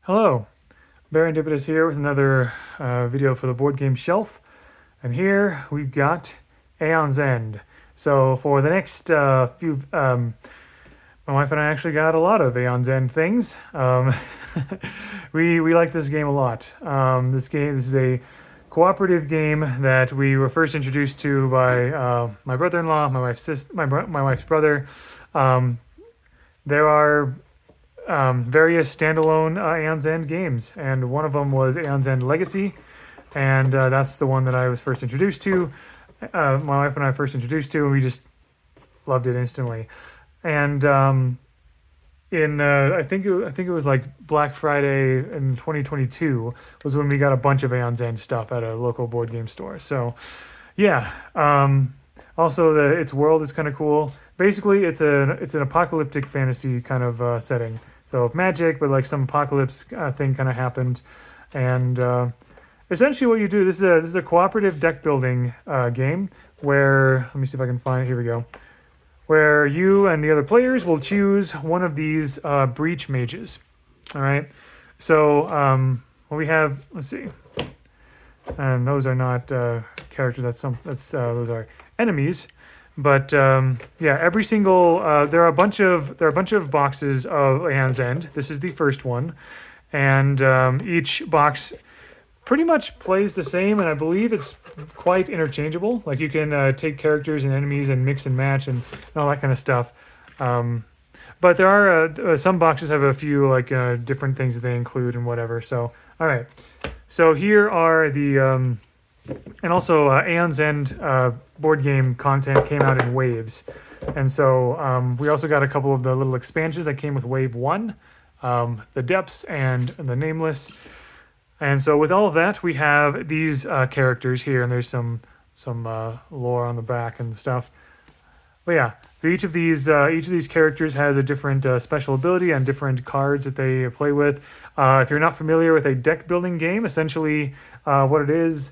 Hello, Barendipitous here with another video for the board game shelf, and here we've got Aeon's End. So for the next my wife and I actually got a lot of Aeon's End things. We like this game a lot. This is a cooperative game that we were first introduced to by my brother-in-law, my wife's brother. There are various standalone Aeon's End games, and one of them was Aeon's End Legacy, and that's the one that I was first introduced to. My wife and I first introduced to, and we just loved it instantly. And I think it was like Black Friday in 2022 was when we got a bunch of Aeon's End stuff at a local board game store. So, yeah. Also, its world is kind of cool. Basically, it's an apocalyptic fantasy kind of setting. So magic, but like some apocalypse thing kind of happened, and essentially what you do. This is a cooperative deck building game where, let me see if I can find it. Here we go. Where you and the other players will choose one of these breach mages. All right. So what we have, let's see, and those are not characters. Those are enemies. But yeah, every single there are a bunch of boxes of Aeon's End. This is the first one, and each box pretty much plays the same, and I believe it's quite interchangeable. Like you can take characters and enemies and mix and match and all that kind of stuff. But there are some boxes have a few like different things that they include and whatever. So all right, so here are the and also Aeon's End board game content came out in waves, and so we also got a couple of the little expansions that came with wave 1, the Depths and the Nameless. And so with all of that, we have these characters here, and there's some lore on the back and stuff. But yeah, so each of these characters has a different special ability and different cards that they play with. If you're not familiar with a deck building game, essentially what it is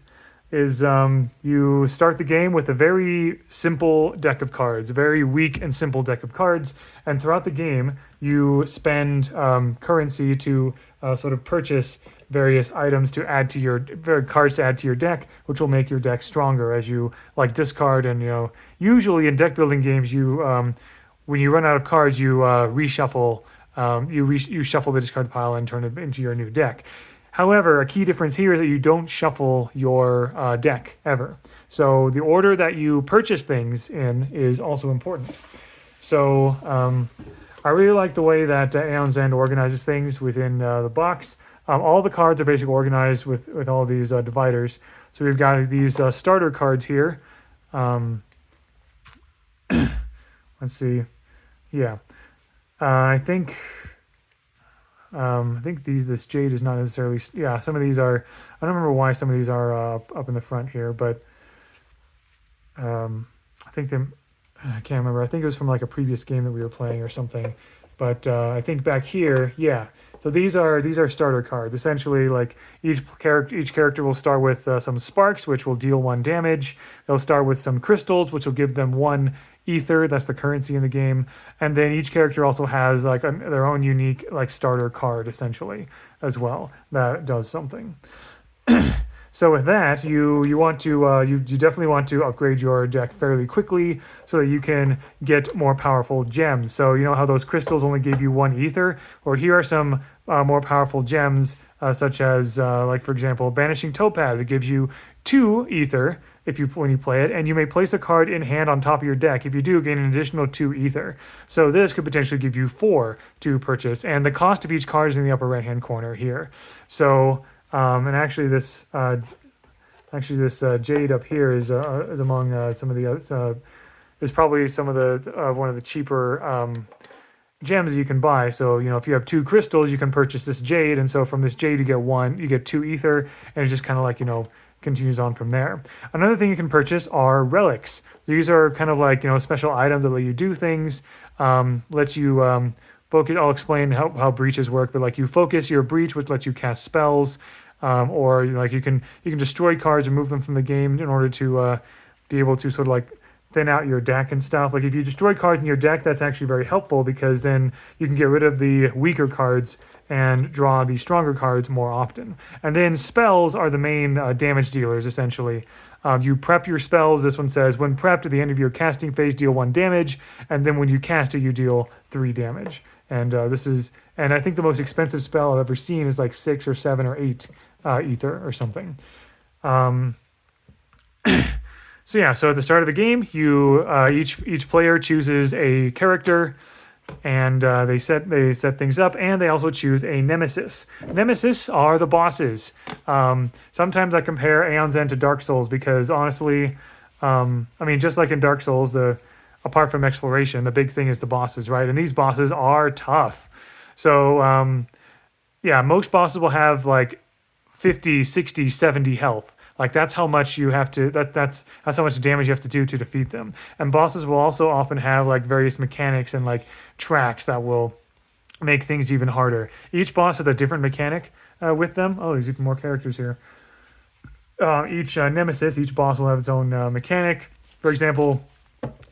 you start the game with a very simple deck of cards, a very weak and simple deck of cards, and throughout the game you spend currency to sort of purchase various items to add to your cards to add to your deck, which will make your deck stronger as you like discard. And usually in deck building games, you when you run out of cards, you reshuffle. You shuffle the discard pile and turn it into your new deck. However, a key difference here is that you don't shuffle your deck ever. So the order that you purchase things in is also important. So I really like the way that Aeon's End organizes things within the box. All the cards are basically organized with all these dividers. So we've got these starter cards here. Let's see. Yeah. I think this jade is not necessarily. Yeah, some of these are. I don't remember why some of these are up in the front here, but I think them. I can't remember. I think it was from like a previous game that we were playing or something. But I think back here, yeah. So these are starter cards. Essentially, like each character will start with some sparks, which will deal 1 damage. They'll start with some crystals, which will give them 1 ether. That's the currency in the game. And then each character also has like their own unique like starter card, essentially, as well, that does something. So with that, you definitely want to upgrade your deck fairly quickly so that you can get more powerful gems. So you know how those crystals only gave you 1 ether? Or here are some more powerful gems, such as like for example, Banishing Topaz. It gives you 2 ether when you play it, and you may place a card in hand on top of your deck. If you do, gain an additional 2 ether. So this could potentially give you 4 to purchase, and the cost of each card is in the upper right-hand corner here. So. And actually, this jade up here is among some of the is probably some of the one of the cheaper gems you can buy. So if you have 2 crystals, you can purchase this jade, and so from this jade you get 2 ether, and it just kind of like continues on from there. Another thing you can purchase are relics. These are kind of like special items that let you do things, lets you focus. I'll explain how breaches work, but like you focus your breach, which lets you cast spells, or like you can destroy cards and move them from the game in order to be able to sort of like thin out your deck and stuff. Like if you destroy cards in your deck, that's actually very helpful because then you can get rid of the weaker cards and draw the stronger cards more often. And then spells are the main damage dealers, essentially. You prep your spells. This one says, when prepped at the end of your casting phase, deal 1 damage, and then when you cast it, you deal 3 damage. And and I think the most expensive spell I've ever seen is like 6 or 7 or 8 ether or something. So yeah, so at the start of the game, you each player chooses a character, and they set things up, and they also choose a nemesis. Nemesis are the bosses. Sometimes I compare Aeon's End to Dark Souls because honestly, I mean, just like in Dark Souls, apart from exploration, the big thing is the bosses, right? And these bosses are tough. So yeah, most bosses will have like 50, 60, 70 health. Like that's how much you have to that's how much damage you have to do to defeat them. And bosses will also often have like various mechanics and like tracks that will make things even harder. Each boss has a different mechanic with them. Oh, there's even more characters here. Each nemesis, each boss will have its own mechanic. For example,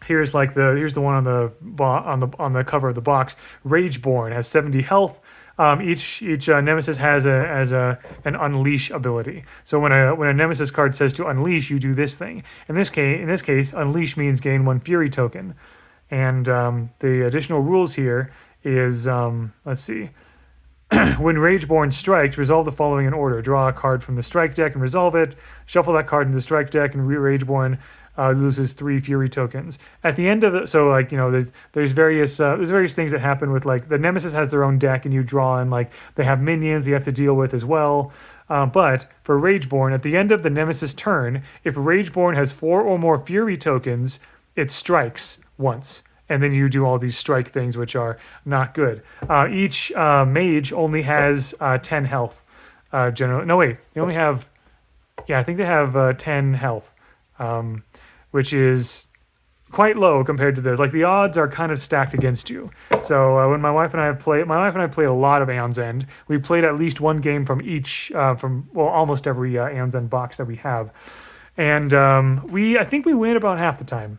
here's the one on the cover of the box. Rageborn has 70 health. Each nemesis has an unleash ability. So when a nemesis card says to unleash, you do this thing. In this case, unleash means gain 1 fury token. And the additional rules here is let's see. When Rageborn strikes, resolve the following in order: draw a card from the strike deck and resolve it. Shuffle that card into the strike deck, and Rageborn loses 3 fury tokens. At the end of it, so like, you know, there's various things that happen with, like, the nemesis has their own deck and you draw, and like they have minions you have to deal with as well. But for Rageborn, at the end of the nemesis turn, if Rageborn has 4 or more fury tokens, it strikes once. And then you do all these strike things, which are not good. Each mage only has 10 health. Generally, no wait, they only have, I think they have 10 health. Which is quite low compared to this. Like, the odds are kind of stacked against you. So when my wife and I played a lot of Aeon's End. We played at least one game from each, almost every Aeon's End box that we have. And I think we win about half the time.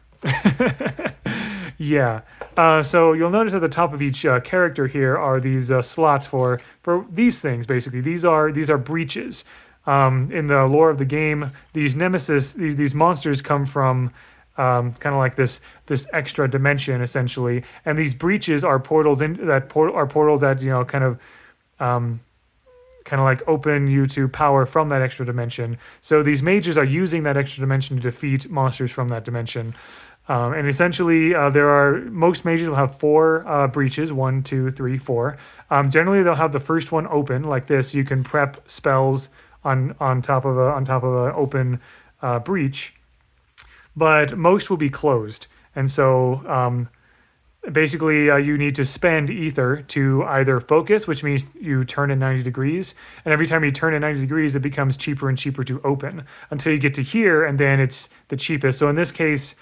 Yeah. So you'll notice at the top of each character here are these slots for these things, basically. These are breaches. In the lore of the game, these nemesis, these monsters come from kind of like this extra dimension, essentially, and these breaches are portals that, you know, kind of like open you to power from that extra dimension. So these mages are using that extra dimension to defeat monsters from that dimension. And essentially, most mages will have 4 breaches: 1, 2, 3, 4. Generally, they'll have the first one open like this. You can prep spells on top of a open breach, but most will be closed. And so basically you need to spend ether to either focus, which means you turn in 90 degrees, and every time you turn in 90 degrees it becomes cheaper and cheaper to open until you get to here, and then it's the cheapest. So in this case,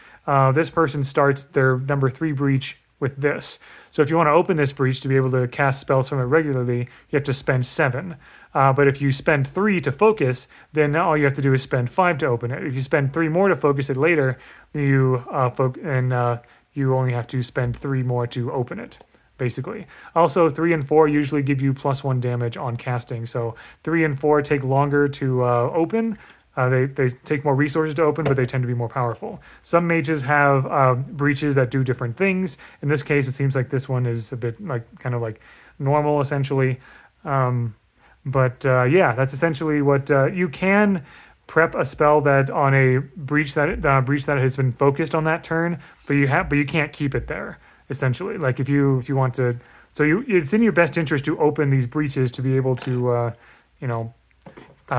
this person starts their number 3 breach with this. So if you want to open this breach to be able to cast spells from it regularly, you have to spend 7. But if you spend 3 to focus, then all you have to do is spend 5 to open it. If you spend 3 more to focus it later, you only have to spend 3 more to open it, basically. Also, 3 and 4 usually give you +1 damage on casting. So 3 and 4 take longer to open. They take more resources to open, but they tend to be more powerful. Some mages have breaches that do different things. In this case, it seems like this one is a bit kind of like normal, essentially. But that's essentially what you can prep a spell that on a breach that has been focused on that turn, but you can't keep it there. Essentially, like if you want to, it's in your best interest to open these breaches to be able to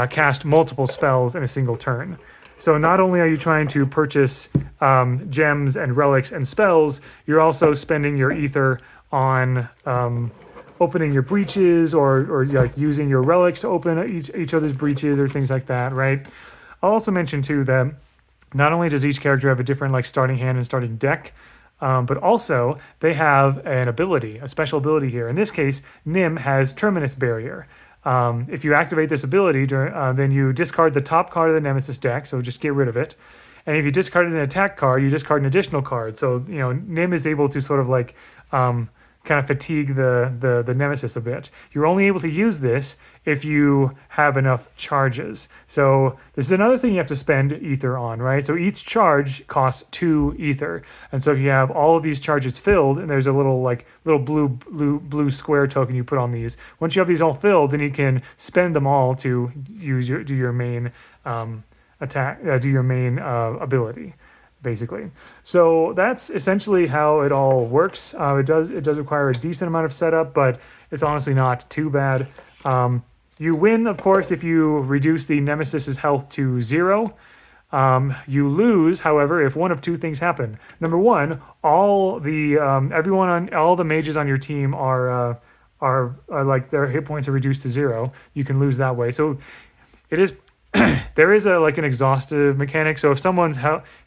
cast multiple spells in a single turn. So not only are you trying to purchase gems and relics and spells, you're also spending your ether on opening your breaches or like using your relics to open each other's breaches or things like that, right? I'll also mention too that not only does each character have a different like starting hand and starting deck, but also they have a special ability here. In this case, Nim has Terminus Barrier. If you activate this ability, then you discard the top card of the Nemesis deck, so just get rid of it. And if you discard an attack card, you discard an additional card. So, Nim is able to sort of like kind of fatigue the nemesis a bit. You're only able to use this if you have enough charges. So this is another thing you have to spend ether on, right? So each charge costs 2 ether. And so if you have all of these charges filled, and there's a little blue square token you put on these. Once you have these all filled, then you can spend them all to do your main do your main ability, basically. So that's essentially how it all works. It does require a decent amount of setup, but it's honestly not too bad. You win, of course, if you reduce the nemesis's health to 0. You lose, however, if one of 2 things happen. Number one, all the all the mages on your team are like their hit points are reduced to 0. You can lose that way. So it is there is an exhaustive mechanic. So if someone's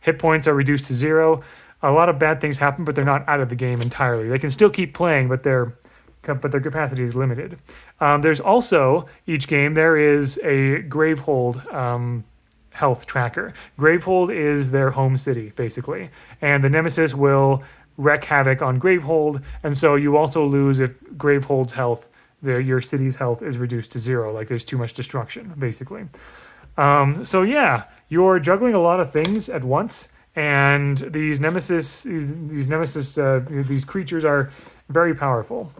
hit points are reduced to 0, a lot of bad things happen, but they're not out of the game entirely. They can still keep playing, but their capacity is limited. There's also, each game, there is a Gravehold health tracker. Gravehold is their home city, basically. And the nemesis will wreak havoc on Gravehold, and so you also lose if Gravehold's health, your city's health, is reduced to 0. Like, there's too much destruction, basically. So yeah, you're juggling a lot of things at once, and these these creatures are very powerful.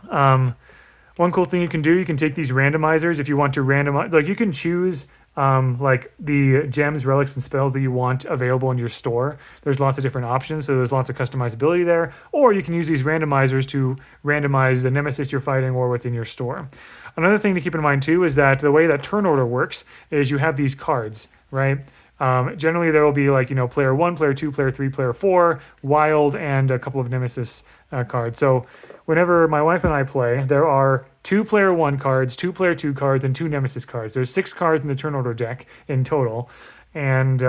One cool thing you can do, you can take these randomizers if you want to randomize. Like, you can choose like the gems, relics, and spells that you want available in your store. There's lots of different options, so there's lots of customizability there. Or you can use these randomizers to randomize the nemesis you're fighting or what's in your store. Another thing to keep in mind too is that the way that turn order works is you have these cards, right? Generally there will be player 1, player 2, player 3, player 4, wild, and a couple of nemesis cards. So whenever my wife and I play, there are 2 player 1 cards, 2 player 2 cards, and 2 nemesis cards. There's 6 cards in the turn order deck in total. And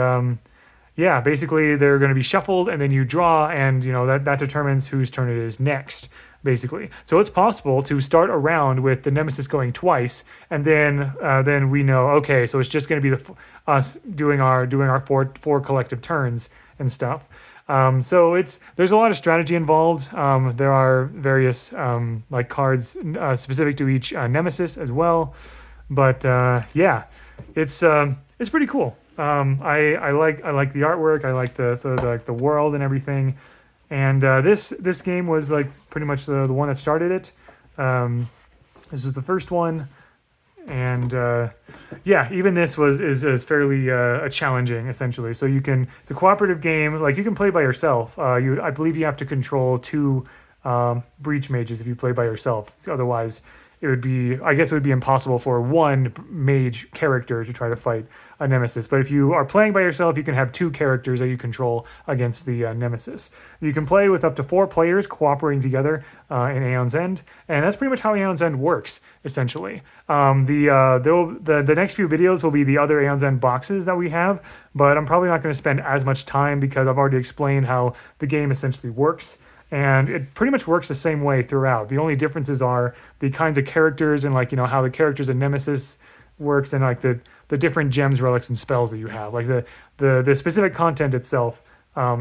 yeah, basically they're going to be shuffled, and then you draw, and that determines whose turn it is next, basically. So it's possible to start a round with the nemesis going twice, and then we know, okay, so it's just going to be us doing our four collective turns and stuff. So there's a lot of strategy involved. There are various cards specific to each nemesis as well, but yeah, it's pretty cool. I like the artwork. I like the world and everything. And this game was pretty much the one that started it. This was the first one, and yeah, even this is fairly challenging, essentially. So it's a cooperative game. Like, you can play by yourself. I believe you have to control 2 breach mages if you play by yourself. Otherwise, it would be impossible for one mage character to try to fight a nemesis. But if you are playing by yourself, you can have 2 characters that you control against the nemesis. You can play with up to 4 players cooperating together in Aeon's End, and that's pretty much how Aeon's End works, essentially. The next few videos will be the other Aeon's End boxes that we have, but I'm probably not going to spend as much time because I've already explained how the game essentially works. And it pretty much works the same way throughout. The only differences are the kinds of characters and how the characters in Nemesis works, and the different gems, relics, and spells that you have. Like the specific content itself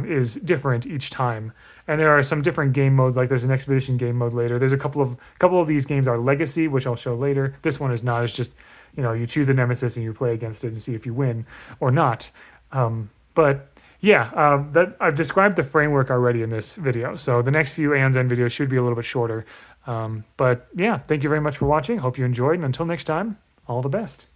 is different each time. And there are some different game modes. Like, there's an expedition game mode later. There's a couple of these games are legacy, which I'll show later. This one is not. It's just you choose a nemesis and you play against it and see if you win or not. But yeah, that I've described the framework already in this video. So the next few Aeon's End videos should be a little bit shorter. But yeah, thank you very much for watching. Hope you enjoyed. And until next time, all the best.